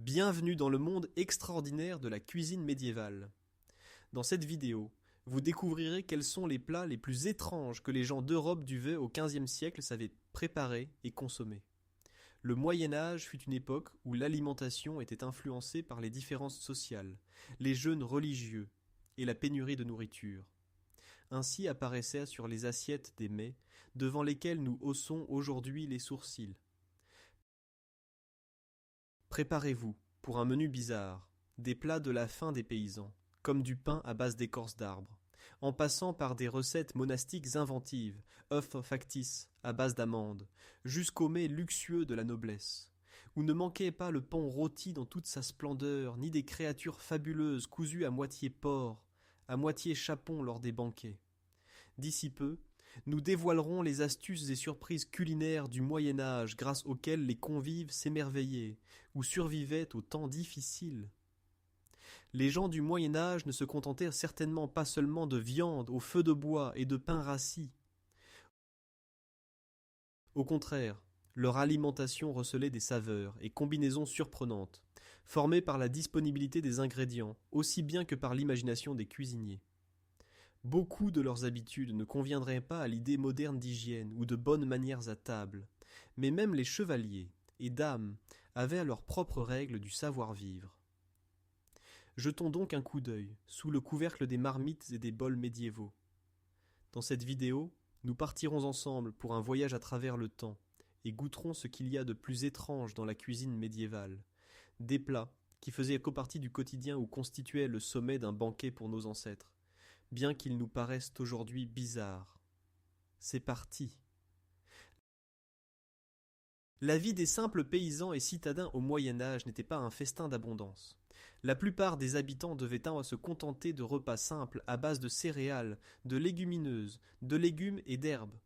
Bienvenue dans le monde extraordinaire de la cuisine médiévale. Dans cette vidéo, vous découvrirez quels sont les plats les plus étranges que les gens d'Europe du au XVe siècle savaient préparer et consommer. Le Moyen-Âge fut une époque où l'alimentation était influencée par les différences sociales, les jeûnes religieux et la pénurie de nourriture. Ainsi apparaissaient sur les assiettes des mets, devant lesquels nous haussons aujourd'hui les sourcils. Préparez-vous pour un menu bizarre, des plats de la faim des paysans, comme du pain à base d'écorce d'arbres, en passant par des recettes monastiques inventives, œufs factices à base d'amandes, jusqu'aux mets luxueux de la noblesse, où ne manquait pas le paon rôti dans toute sa splendeur, ni des créatures fabuleuses cousues à moitié porc, à moitié chapon lors des banquets. D'ici peu, nous dévoilerons les astuces et surprises culinaires du Moyen-Âge grâce auxquelles les convives s'émerveillaient ou survivaient aux temps difficiles. Les gens du Moyen-Âge ne se contentèrent certainement pas seulement de viande au feu de bois et de pain rassis. Au contraire, leur alimentation recelait des saveurs et combinaisons surprenantes, formées par la disponibilité des ingrédients, aussi bien que par l'imagination des cuisiniers. Beaucoup de leurs habitudes ne conviendraient pas à l'idée moderne d'hygiène ou de bonnes manières à table, mais même les chevaliers et dames avaient leurs propres règles du savoir-vivre. Jetons donc un coup d'œil sous le couvercle des marmites et des bols médiévaux. Dans cette vidéo, nous partirons ensemble pour un voyage à travers le temps et goûterons ce qu'il y a de plus étrange dans la cuisine médiévale, des plats qui faisaient partie du quotidien ou constituaient le sommet d'un banquet pour nos ancêtres, bien qu'ils nous paraissent aujourd'hui bizarres. C'est parti. La vie des simples paysans et citadins au Moyen-Âge n'était pas un festin d'abondance. La plupart des habitants devaient se contenter de repas simples à base de céréales, de légumineuses, de légumes et d'herbes.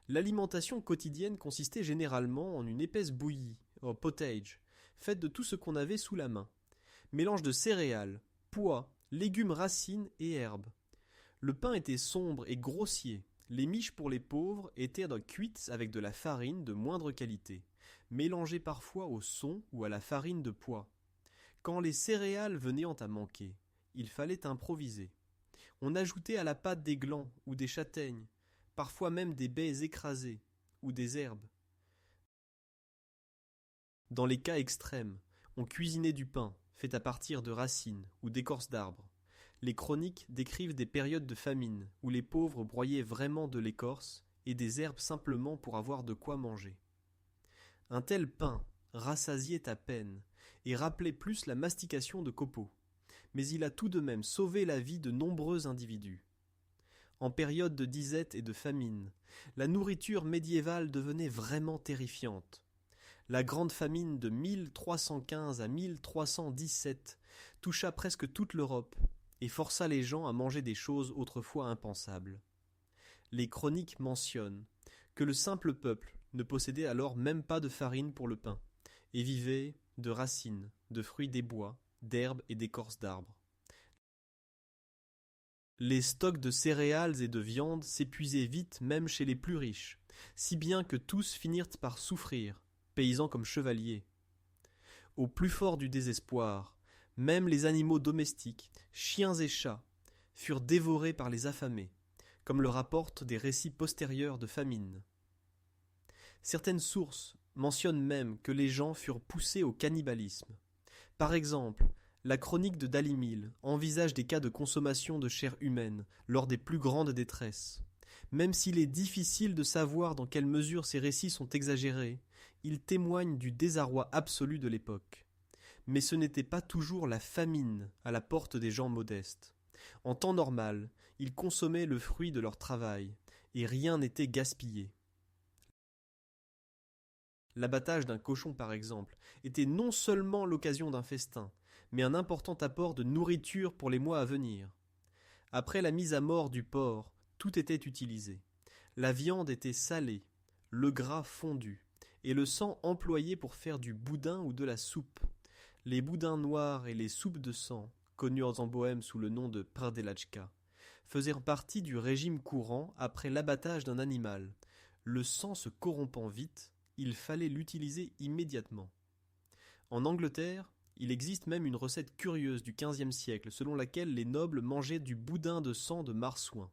L'alimentation quotidienne consistait généralement en une épaisse bouillie, pottage, faite de tout ce qu'on avait sous la main. Mélange de céréales, pois, légumes racines et herbes. Le pain était sombre et grossier. Les miches pour les pauvres étaient cuites avec de la farine de moindre qualité, mélangée parfois au son ou à la farine de pois. Quand les céréales venaient à manquer, il fallait improviser. On ajoutait à la pâte des glands ou des châtaignes, parfois même des baies écrasées ou des herbes. Dans les cas extrêmes, on cuisinait du pain, fait à partir de racines ou d'écorces d'arbres. Les chroniques décrivent des périodes de famine où les pauvres broyaient vraiment de l'écorce et des herbes simplement pour avoir de quoi manger. Un tel pain rassasiait à peine et rappelait plus la mastication de copeaux, mais il a tout de même sauvé la vie de nombreux individus. En période de disette et de famine, la nourriture médiévale devenait vraiment terrifiante. La grande famine de 1315 à 1317 toucha presque toute l'Europe et força les gens à manger des choses autrefois impensables. Les chroniques mentionnent que le simple peuple ne possédait alors même pas de farine pour le pain, et vivait de racines, de fruits des bois, d'herbes et d'écorces d'arbres. Les stocks de céréales et de viande s'épuisaient vite même chez les plus riches, si bien que tous finirent par souffrir, paysans comme chevaliers. Au plus fort du désespoir, même les animaux domestiques, chiens et chats, furent dévorés par les affamés, comme le rapportent des récits postérieurs de famine. Certaines sources mentionnent même que les gens furent poussés au cannibalisme. Par exemple, la chronique de Dalimil envisage des cas de consommation de chair humaine lors des plus grandes détresses. Même s'il est difficile de savoir dans quelle mesure ces récits sont exagérés, ils témoignent du désarroi absolu de l'époque. Mais ce n'était pas toujours la famine à la porte des gens modestes. En temps normal, ils consommaient le fruit de leur travail, et rien n'était gaspillé. L'abattage d'un cochon, par exemple, était non seulement l'occasion d'un festin, mais un important apport de nourriture pour les mois à venir. Après la mise à mort du porc, tout était utilisé. La viande était salée, le gras fondu, et le sang employé pour faire du boudin ou de la soupe. Les boudins noirs et les soupes de sang, connues en Bohême sous le nom de prdelachka, faisaient partie du régime courant après l'abattage d'un animal. Le sang se corrompant vite, il fallait l'utiliser immédiatement. En Angleterre, Il existe même une recette curieuse du XVe siècle selon laquelle les nobles mangeaient du boudin de sang de marsouin,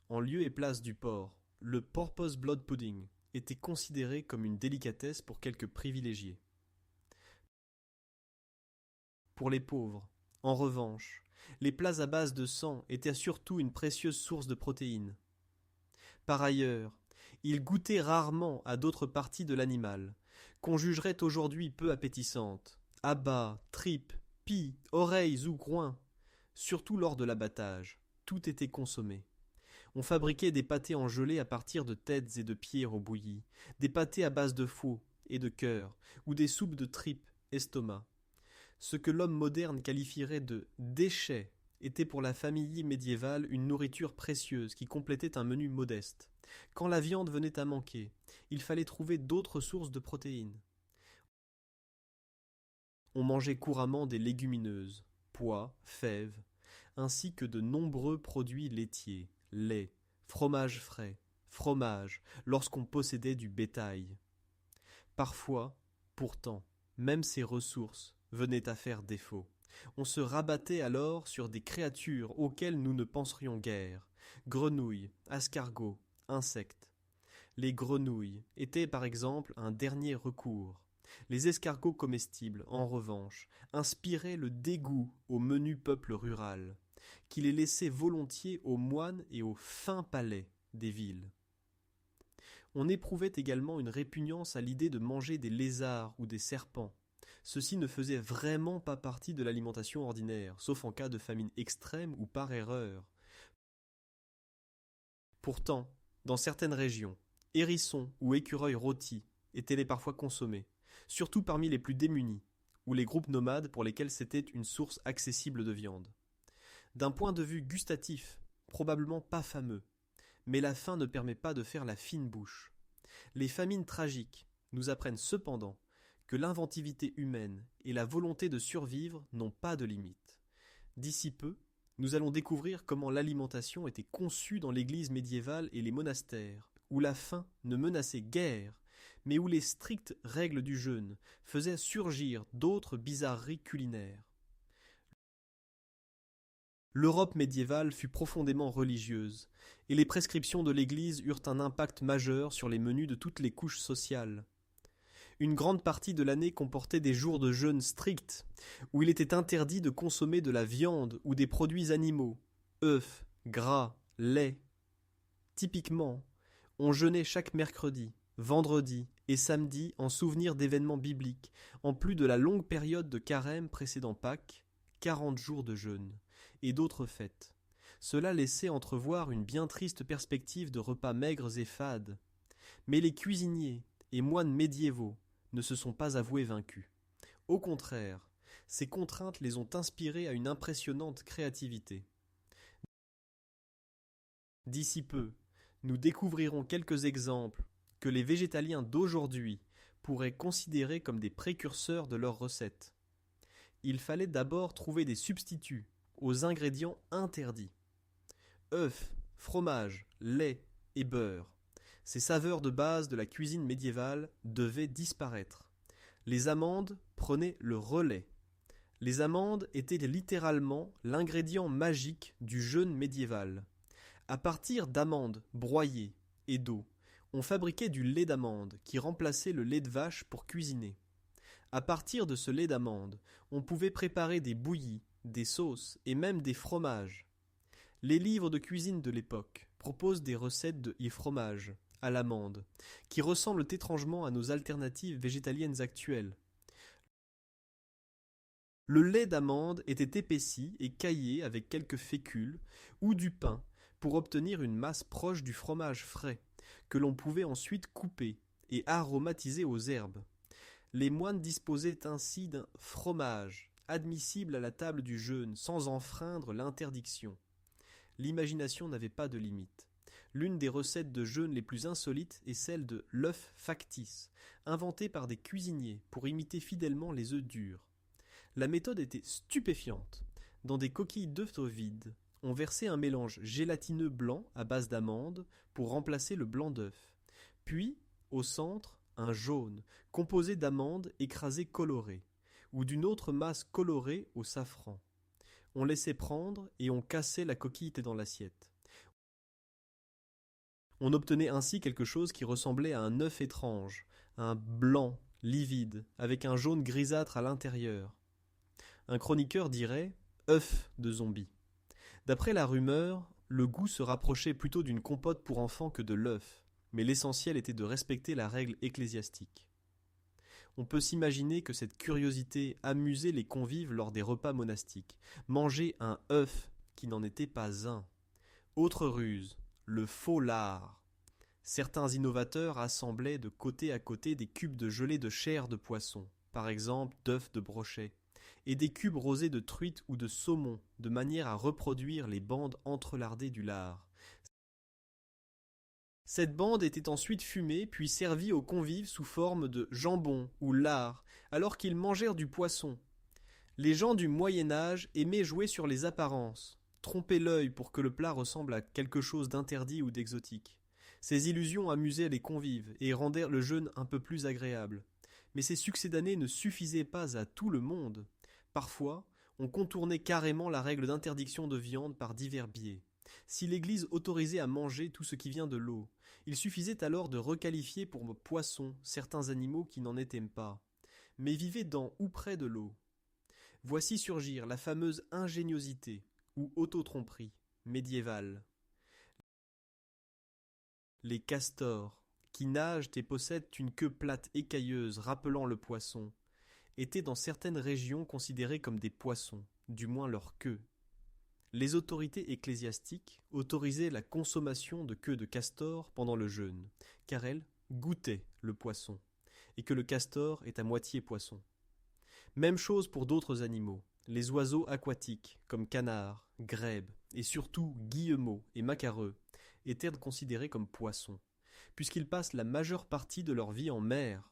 en lieu et place du porc. Le porpoise blood pudding était considéré comme une délicatesse pour quelques privilégiés. Pour les pauvres, en revanche, les plats à base de sang étaient surtout une précieuse source de protéines. Par ailleurs, ils goûtaient rarement à d'autres parties de l'animal, qu'on jugerait aujourd'hui peu appétissantes, abats, tripes, pies, oreilles ou groins. Surtout lors de l'abattage, tout était consommé. On fabriquait des pâtés en gelée à partir de têtes et de pieds rebouillis, des pâtés à base de faux et de cœur, ou des soupes de tripes, estomac. Ce que l'homme moderne qualifierait de déchets était pour la famille médiévale une nourriture précieuse qui complétait un menu modeste. Quand la viande venait à manquer, il fallait trouver d'autres sources de protéines. On mangeait couramment des légumineuses, pois, fèves, ainsi que de nombreux produits laitiers, lait, fromage frais, fromage, lorsqu'on possédait du bétail. Parfois, pourtant, même ces ressources venaient à faire défaut. On se rabattait alors sur des créatures auxquelles nous ne penserions guère, grenouilles, escargots, insectes. Les grenouilles étaient par exemple un dernier recours. Les escargots comestibles, en revanche, inspiraient le dégoût au menu peuple rural, qui les laissait volontiers aux moines et aux fins palais des villes. On éprouvait également une répugnance à l'idée de manger des lézards ou des serpents. Ceci ne faisait vraiment pas partie de l'alimentation ordinaire, sauf en cas de famine extrême ou par erreur. Pourtant, dans certaines régions, hérissons ou écureuils rôtis étaient parfois consommés, surtout parmi les plus démunis, ou les groupes nomades pour lesquels c'était une source accessible de viande. D'un point de vue gustatif, probablement pas fameux, mais la faim ne permet pas de faire la fine bouche. Les famines tragiques nous apprennent cependant que l'inventivité humaine et la volonté de survivre n'ont pas de limite. D'ici peu, nous allons découvrir comment l'alimentation était conçue dans l'Église médiévale et les monastères, où la faim ne menaçait guère, mais où les strictes règles du jeûne faisaient surgir d'autres bizarreries culinaires. L'Europe médiévale fut profondément religieuse, et les prescriptions de l'Église eurent un impact majeur sur les menus de toutes les couches sociales. Une grande partie de l'année comportait des jours de jeûne stricts, où il était interdit de consommer de la viande ou des produits animaux, œufs, gras, lait. Typiquement, on jeûnait chaque mercredi, vendredi et samedi en souvenir d'événements bibliques, en plus de la longue période de carême précédant Pâques, 40 jours de jeûne, et d'autres fêtes. Cela laissait entrevoir une bien triste perspective de repas maigres et fades. Mais les cuisiniers et moines médiévaux ne se sont pas avoués vaincus. Au contraire, ces contraintes les ont inspirés à une impressionnante créativité. D'ici peu, nous découvrirons quelques exemples que les végétaliens d'aujourd'hui pourraient considérer comme des précurseurs de leurs recettes. Il fallait d'abord trouver des substituts aux ingrédients interdits. Œufs, fromage, lait et beurre. Ces saveurs de base de la cuisine médiévale devaient disparaître. Les amandes prenaient le relais. Les amandes étaient littéralement l'ingrédient magique du jeûne médiéval. À partir d'amandes broyées et d'eau, on fabriquait du lait d'amande qui remplaçait le lait de vache pour cuisiner. À partir de ce lait d'amande, on pouvait préparer des bouillies, des sauces et même des fromages. Les livres de cuisine de l'époque proposent des recettes de fromage à l'amande, qui ressemblent étrangement à nos alternatives végétaliennes actuelles. Le lait d'amande était épaissi et caillé avec quelques fécules ou du pain pour obtenir une masse proche du fromage frais, que l'on pouvait ensuite couper et aromatiser aux herbes. Les moines disposaient ainsi d'un fromage, admissible à la table du jeûne sans enfreindre l'interdiction. L'imagination n'avait pas de limite. L'une des recettes de jeûne les plus insolites est celle de l'œuf factice, inventé par des cuisiniers pour imiter fidèlement les œufs durs. La méthode était stupéfiante. Dans des coquilles d'œufs vides, on versait un mélange gélatineux blanc à base d'amandes pour remplacer le blanc d'œuf. Puis, au centre, un jaune, composé d'amandes écrasées colorées, ou d'une autre masse colorée au safran. On laissait prendre et on cassait la coquille dans l'assiette. On obtenait ainsi quelque chose qui ressemblait à un œuf étrange, un blanc, livide, avec un jaune grisâtre à l'intérieur. Un chroniqueur dirait « œuf de zombie ». D'après la rumeur, le goût se rapprochait plutôt d'une compote pour enfants que de l'œuf, mais l'essentiel était de respecter la règle ecclésiastique. On peut s'imaginer que cette curiosité amusait les convives lors des repas monastiques. Manger un œuf qui n'en était pas un. Autre ruse, le faux lard. Certains innovateurs assemblaient de côté à côté des cubes de gelée de chair de poisson, par exemple d'œufs de brochet, et des cubes rosés de truite ou de saumon, de manière à reproduire les bandes entrelardées du lard. Cette bande était ensuite fumée puis servie aux convives sous forme de jambon ou lard, alors qu'ils mangèrent du poisson. Les gens du Moyen-Âge aimaient jouer sur les apparences, tromper l'œil pour que le plat ressemble à quelque chose d'interdit ou d'exotique. Ces illusions amusaient les convives et rendirent le jeûne un peu plus agréable. Mais ces succédanés ne suffisaient pas à tout le monde. Parfois, on contournait carrément la règle d'interdiction de viande par divers biais. Si l'Église autorisait à manger tout ce qui vient de l'eau, il suffisait alors de requalifier pour poissons certains animaux qui n'en étaient pas, mais vivaient dans ou près de l'eau. Voici surgir la fameuse ingéniosité, ou autotromperie, médiévale. Les castors, qui nagent et possèdent une queue plate écailleuse rappelant le poisson, étaient dans certaines régions considérés comme des poissons, du moins leur queue. Les autorités ecclésiastiques autorisaient la consommation de queue de castor pendant le jeûne, car elles goûtaient le poisson, et que le castor est à moitié poisson. Même chose pour d'autres animaux, les oiseaux aquatiques, comme canards, grèbes, et surtout guillemots et macareux, étaient considérés comme poissons, puisqu'ils passent la majeure partie de leur vie en mer.